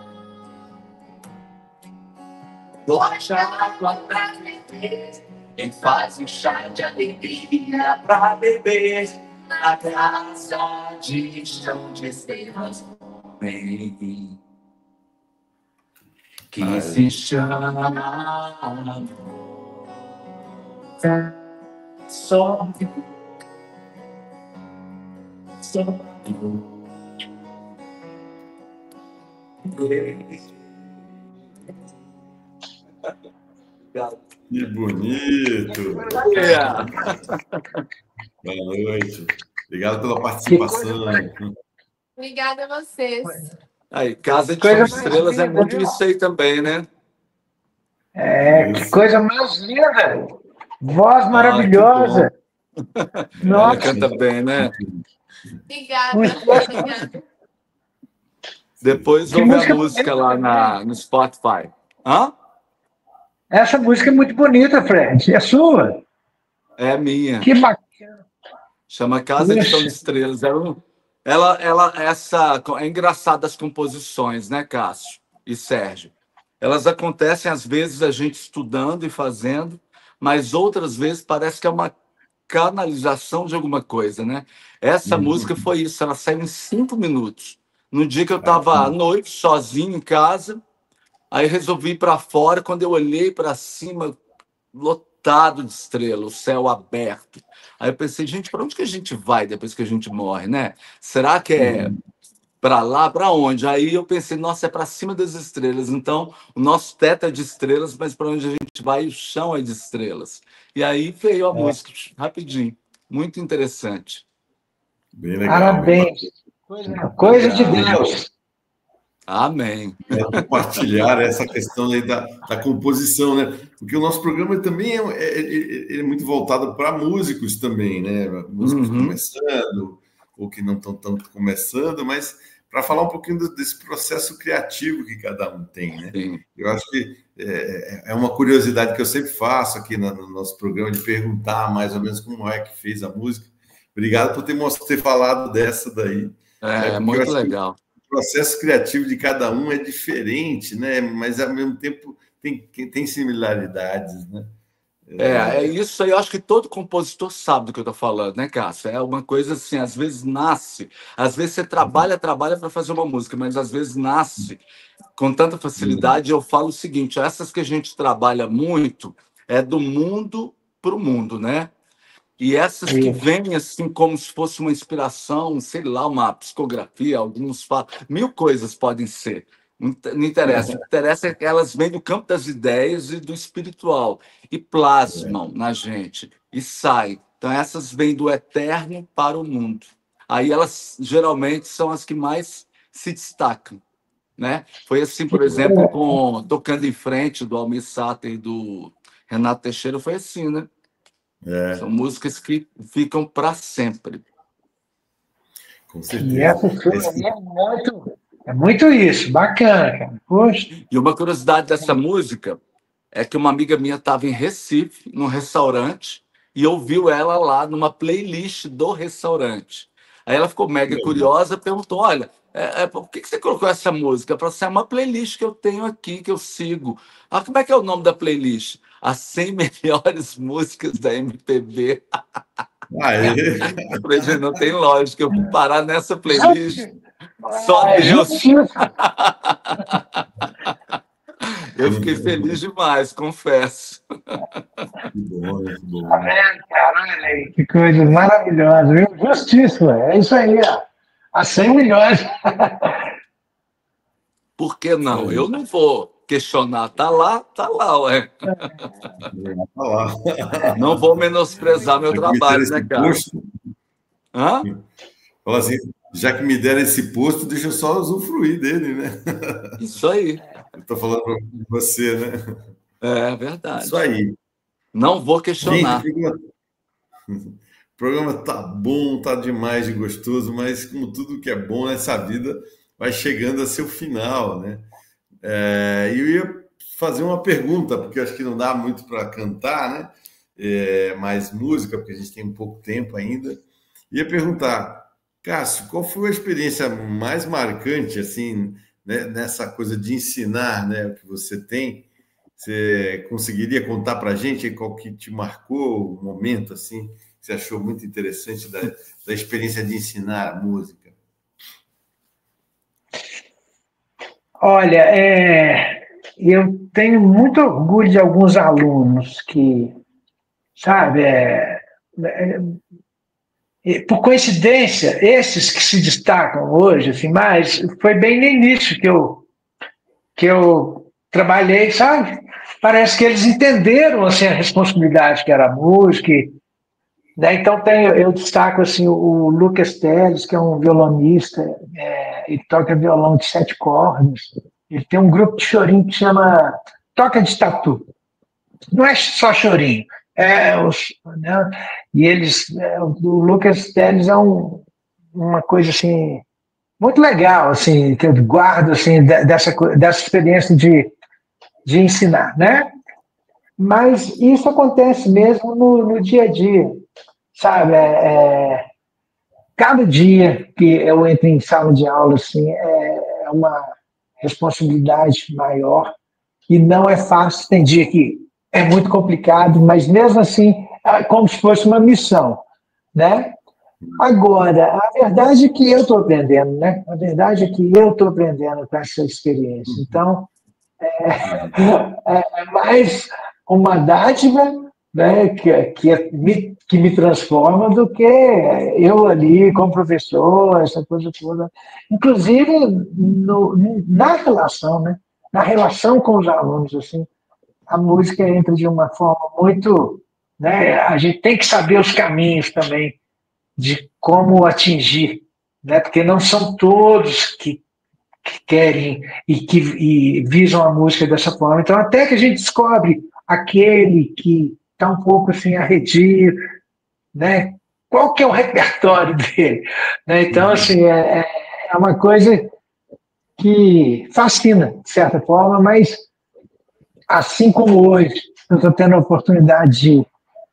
Bote água pra beber. Quem faz um chá de alegria pra beber. A casa de chão de estrelas vem. Que se chama amor. Só Que bonito! Yeah. Boa noite. Obrigado pela participação. Obrigada a vocês. Aí, Casa de Coisa Chão de mais Estrelas é linda, muito viu? isso aí também, né? Que coisa mais linda! Voz maravilhosa! Ela Nossa, canta bem, né? Obrigada. Muito Obrigada. Depois Que ouve a música música bonita lá no Spotify. Hã? essa música é muito bonita, Fred. É sua? É minha. Que bacana. Chama Casa de Chão de Puxa. Estrelas. É engraçado as composições, né, Cássio e Sérgio? Elas acontecem, às vezes, a gente estudando e fazendo, mas outras vezes parece que é uma canalização de alguma coisa, né? Essa música foi isso, ela saiu em 5 minutos. No dia que eu estava à noite, sozinho em casa, aí resolvi ir para fora, quando eu olhei para cima, lotado de estrelas, o céu aberto. Aí eu pensei, gente, para onde que a gente vai depois que a gente morre, né? Será que é para lá, para onde? Aí eu pensei, nossa, é para cima das estrelas. Então, o nosso teto é de estrelas, mas para onde a gente vai, o chão é de estrelas. E aí veio a música, rapidinho. Muito interessante. Bem legal. Bem Parabéns. Coisa de Obrigado. Deus. Amém. Compartilhar essa questão aí da composição, né? Porque o nosso programa também ele é muito voltado para músicos também, né? Músicos começando, ou que não estão tanto começando, mas para falar um pouquinho desse processo criativo que cada um tem, né? Sim. Eu acho que é uma curiosidade que eu sempre faço aqui no nosso programa, de perguntar mais ou menos como é que fez a música. Obrigado por ter falado dessa daí. É muito legal. O processo criativo de cada um é diferente, né? Mas ao mesmo tempo tem similaridades, né? É isso aí, eu acho que todo compositor sabe do que eu estou falando, né, Cássio? É uma coisa assim, às vezes nasce, às vezes você trabalha para fazer uma música, mas às vezes nasce com tanta facilidade. Eu falo o seguinte, essas que a gente trabalha muito é do mundo para o mundo, né? E essas que vêm assim como se fosse uma inspiração, sei lá, uma psicografia, alguns falam, 1000 coisas podem ser. Não interessa. O que interessa é que elas vêm do campo das ideias e do espiritual e plasmam na gente e saem. Então essas vêm do eterno para o mundo. Aí elas geralmente são as que mais se destacam, né? Foi assim, por exemplo, com Tocando em Frente, do Almir Sater e do Renato Teixeira, foi assim, né? São músicas que ficam para sempre. Com certeza. E essa sua aí é muito isso. Bacana, cara. Poxa. E uma curiosidade dessa música é que uma amiga minha estava em Recife, num restaurante, e ouviu ela lá numa playlist do restaurante. Aí ela ficou mega curiosa, perguntou, olha, por que você colocou essa música? Eu falei assim, é uma playlist que eu tenho aqui, que eu sigo. Ah, como é que é o nome da playlist? As 100 melhores músicas da MPB. Eu falei, gente, não tem lógica, eu vou parar nessa playlist. Só Deus. Eu fiquei feliz demais, confesso. Que bom, que bom. Caralho, que coisa maravilhosa, viu? Justíssimo, é isso aí, ó. As 100 milhões. Por que não? Eu não vou questionar. Tá lá, ué. Tá lá. Não vou menosprezar meu trabalho, né, cara? Hã? Fala assim, já que me deram esse posto, deixa eu só usufruir dele, né? Isso aí. Estou falando para você, né? É verdade. Isso aí. Não vou questionar. Gente, programa tá bom, tá demais de gostoso, mas como tudo que é bom nessa vida vai chegando a seu final, né? Eu ia fazer uma pergunta, porque eu acho que não dá muito para cantar, né? Mais música, porque a gente tem um pouco tempo ainda. Ia perguntar, Cássio, qual foi a experiência mais marcante, assim, né, nessa coisa de ensinar, né, o que você tem? Você conseguiria contar para a gente qual que te marcou o momento, assim, que você achou muito interessante da experiência de ensinar música? Olha, eu tenho muito orgulho de alguns alunos que, sabe, por coincidência, esses que se destacam hoje, assim, mas foi bem no início que eu trabalhei, sabe? Parece que eles entenderam assim, a responsabilidade que era a música, né? Então eu destaco assim, o Lucas Teles, que é um violonista, ele toca violão de 7 cordas, ele tem um grupo de chorinho que chama Toca de Tatu. Não é só chorinho, né? E o Lucas Teles é uma coisa assim muito legal, assim, que eu guardo assim dessa experiência de ensinar, né? Mas isso acontece mesmo no dia a dia, sabe? Cada dia que eu entro em sala de aula, assim, é uma responsabilidade maior e não é fácil. Tem dia que é muito complicado, mas mesmo assim é como se fosse uma missão, né? Agora, a verdade é que eu estou aprendendo, né? A verdade é que eu estou aprendendo com essa experiência. Então, é mais uma dádiva, né, que me transforma do que eu ali como professor, essa coisa toda. Inclusive na relação, né? Na relação com os alunos, assim, a música entra de uma forma muito, né? A gente tem que saber os caminhos também de como atingir, né? Porque não são todos que querem e visam a música dessa forma. Então, até que a gente descobre aquele que está um pouco assim arredio, né? Qual que é o repertório dele? Né? Então, assim, é uma coisa que fascina, de certa forma, mas assim como hoje eu estou tendo a oportunidade de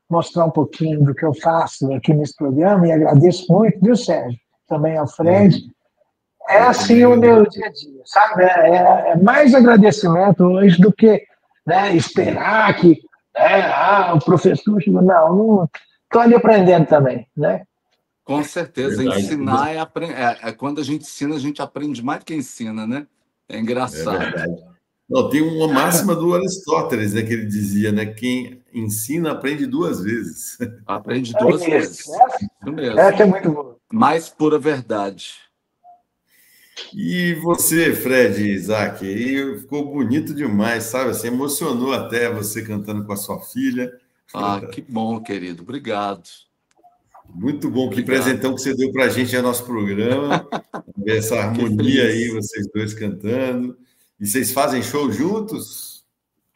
mostrar um pouquinho do que eu faço aqui nesse programa, e agradeço muito, viu, Sérgio? Também ao Fred. É assim o meu dia a dia, sabe? É mais agradecimento hoje do que, né, esperar que o professor chegou. Não, estou ali aprendendo também, né? Com certeza, Verdade. ensinar quando a gente ensina, a gente aprende mais do que ensina, né? É É engraçado. verdade. Não, tem uma máxima do Aristóteles, né, que ele dizia, né? Quem ensina aprende 2 vezes. Aprende 2 vezes. Isso mesmo. Essa é muito boa. Mais pura verdade. E você, Fred, Isaac, aí ficou bonito demais, sabe? Assim, emocionou até você cantando com a sua filha. Ah, que bom, querido. Obrigado. Muito bom, que Obrigado. presentão que você deu para a gente no nosso programa. Ver essa harmonia aí, vocês dois cantando. E vocês fazem show juntos?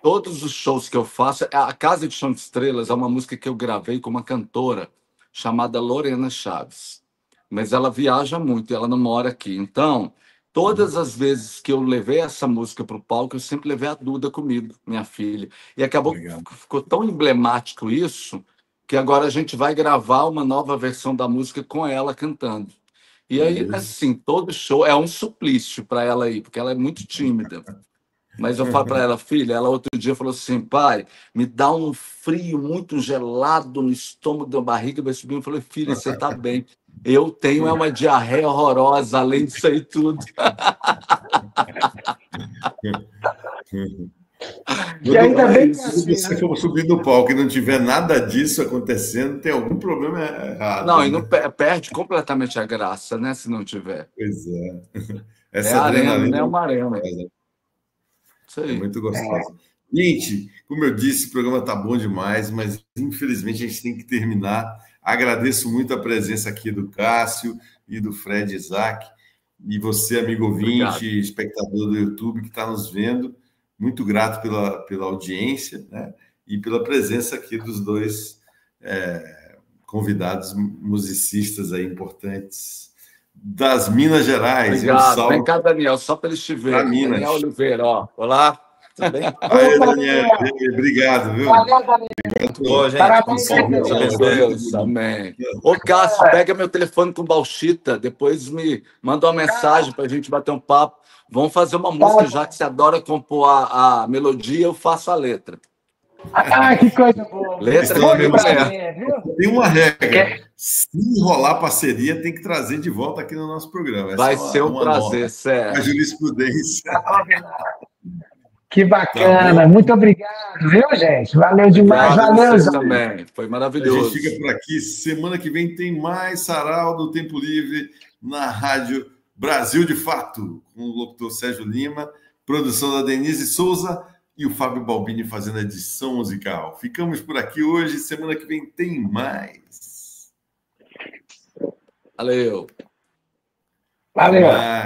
Todos os shows que eu faço, a Casa de Chão de Estrelas é uma música que eu gravei com uma cantora chamada Lorena Chaves. Mas ela viaja muito, ela não mora aqui. Então, todas as vezes que eu levei essa música para o palco, eu sempre levei a Duda comigo, minha filha. E acabou que Legal. ficou tão emblemático isso, que agora a gente vai gravar uma nova versão da música com ela cantando. E aí, assim, todo show é um suplício para ela aí, porque ela é muito tímida. Mas eu falo para ela, filha, ela outro dia falou assim, pai, me dá um frio muito gelado no estômago da barriga, vai subir. Eu falei, filha, você tá bem. Eu tenho uma diarreia horrorosa, além disso aí tudo. E ainda bem que é assim, se você for subir no palco e não tiver nada disso acontecendo, tem algum problema errado. Não, e não perde completamente a graça, né? Se não tiver. Pois é. É Essa arena, adrenalina né? Uma arena. Isso é aí. muito gostosa. Gente, como eu disse, o programa está bom demais, mas infelizmente a gente tem que terminar. Agradeço muito a presença aqui do Cássio e do Fred Isaac. E você, amigo ouvinte, Obrigado. espectador do YouTube que está nos vendo, muito grato pela audiência, né? E pela presença aqui dos dois convidados musicistas aí importantes das Minas Gerais. Obrigado. Vem cá, Daniel, só para eles te verem. Daniel Oliveira, ó. Olá. Tudo bem? Aí, Daniel. Obrigado, viu? Valeu, Daniel. Boa, gente. Parabéns, Deus, amém. Ô, Cássio, pega meu telefone com bauxita, depois me manda uma mensagem para a gente bater um papo. Vamos fazer uma música, já que você adora compor a melodia, eu faço a letra. Ah, que coisa boa. Letra tem uma regra. Se enrolar parceria, tem que trazer de volta aqui no nosso programa. Vai ser um prazer, sério. A jurisprudência. Que bacana. Tá, muito obrigado, viu, gente? Valeu demais. Valeu, Zé. Também. Foi maravilhoso. A gente fica por aqui. Semana que vem tem mais Sarau do Tempo Livre na Rádio Brasil de Fato, com o locutor Sérgio Lima, produção da Denise Souza e o Fábio Balbini fazendo a edição musical. Ficamos por aqui hoje. Semana que vem tem mais. Valeu. Valeu.